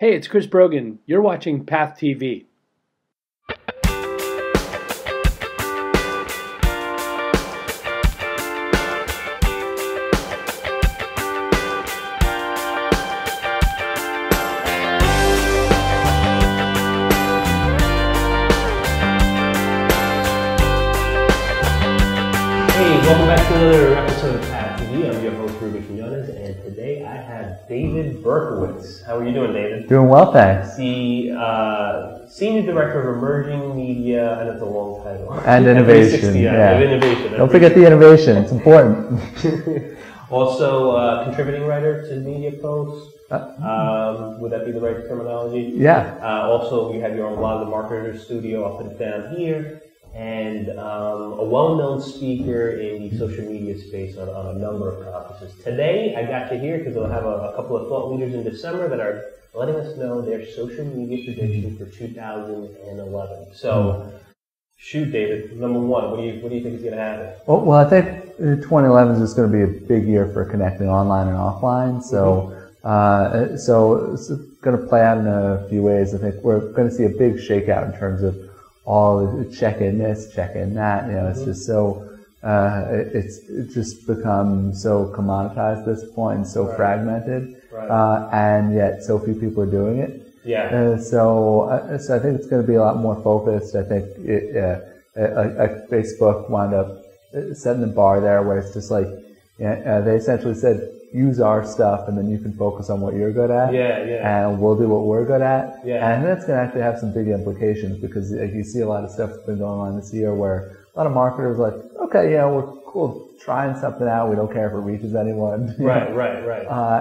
Hey, it's Chris Brogan. You're watching Path TV. Welcome back to another episode of Path TV. I'm your host, Ruben Quinones, and today I have David Berkowitz. How are you doing, David? Doing well, thanks. The Senior Director of Emerging Media, and it's a long title. And Innovation. Yeah. Innovation. Don't forget the innovation, it's important. Also, contributing writer to Media Post. Would that be the right terminology? Yeah. Also, you have your own Log the Marketer studio up and down here. And a well-known speaker in the social media space on a number of conferences. Today, I got you here because we'll have a couple of thought leaders in December that are letting us know their social media prediction for 2011. So, shoot, David. Number one, what do you think is going to happen? Well, I think 2011 is just going to be a big year for connecting online and offline. So, so it's going to play out in a few ways. I think we're going to see a big shakeout in terms of all check in this, check in that. You know, it's just so it's just become so commoditized at this point and so fragmented, and yet so few people are doing it. Yeah. So I think it's going to be a lot more focused. I think Facebook wound up setting the bar there, where it's just like they essentially said, use our stuff, and then you can focus on what you're good at. And we'll do what we're good at. And that's going to actually have some big implications, because you see a lot of stuff that's been going on this year where a lot of marketers are like, okay, we're cool trying something out. We don't care if it reaches anyone. Right.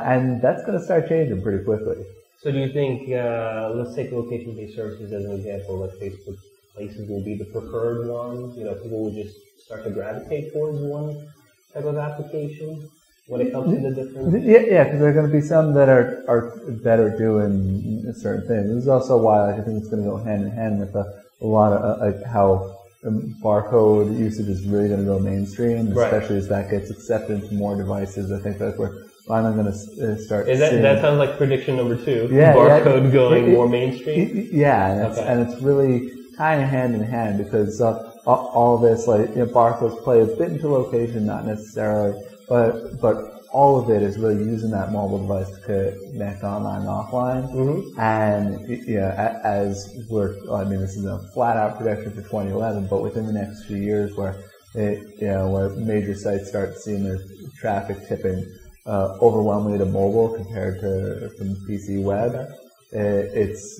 And that's going to start changing pretty quickly. So do you think, let's take location-based services as an example, like Facebook Places will be the preferred one? You know, people will just start to gravitate towards one type of application when it comes to the different... Yeah, because there are going to be some that are better doing certain things. This is also why I think it's going to go hand in hand with a lot of how barcode usage is really going to go mainstream, especially as that gets accepted into more devices. I think that we're finally going to start seeing... That sounds like prediction number 2, barcode going more mainstream? Yeah, and it's really kind of hand in hand, because all this, like, barcodes play a bit into location, not necessarily, but all of it is really using that mobile device to connect online and offline. And as this is a flat-out prediction for 2011, but within the next few years, where where major sites start seeing their traffic tipping overwhelmingly to mobile compared to from PC web, it's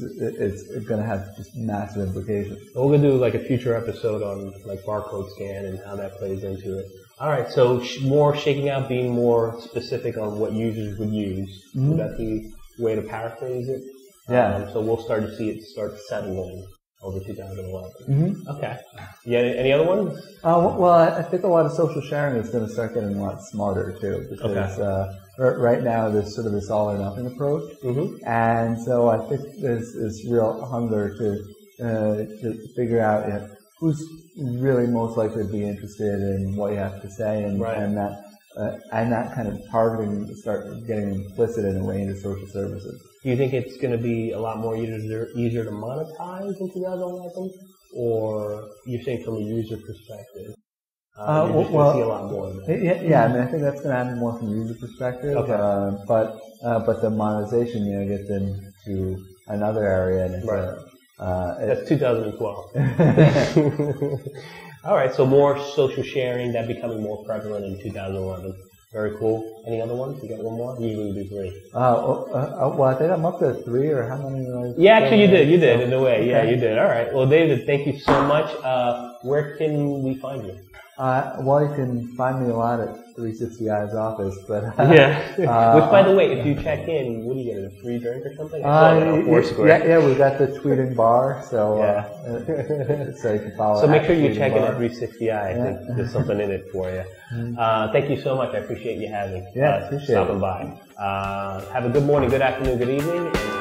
going to have just massive implications. We're going to do like a future episode on like barcode scan and how that plays into it. All right, so more shaking out, being more specific on what users would use. Would that be the way to paraphrase it? Yeah. So we'll start to see it start settling over 2011. Okay. Yeah. Any other ones? Well, I think a lot of social sharing is going to start getting a lot smarter too, because right now there's sort of this all or nothing approach, and so I think there's this real hunger to figure out who's really most likely to be interested in what you have to say, and that kind of targeting to start getting implicit in a range of social services. Do you think it's going to be a lot more easier to monetize in 2011, or you're saying from a user perspective? You're just going to see a lot more of that. Yeah, I think that's going to happen more from a user perspective. But the monetization, gets into another area, and it's that's 2012. All right, so more social sharing, that becoming more prevalent in 2011. Very cool. Any other ones? You got one more? Usually we do 3. Well, I think I'm up to 3, or how many? Yeah, actually you did. You did, in a way. Okay. Yeah, you did. All right. Well, David, thank you so much. Where can we find you? Well, you can find me a lot at 360i's office, but which, by the way, if you check in, what do you get? A free drink or something? We've got the tweeting bar, so so you can follow. So make sure you check in at 360i. I think there's something in it for you. Thank you so much. I appreciate you stopping by. Have a good morning, good afternoon, good evening. And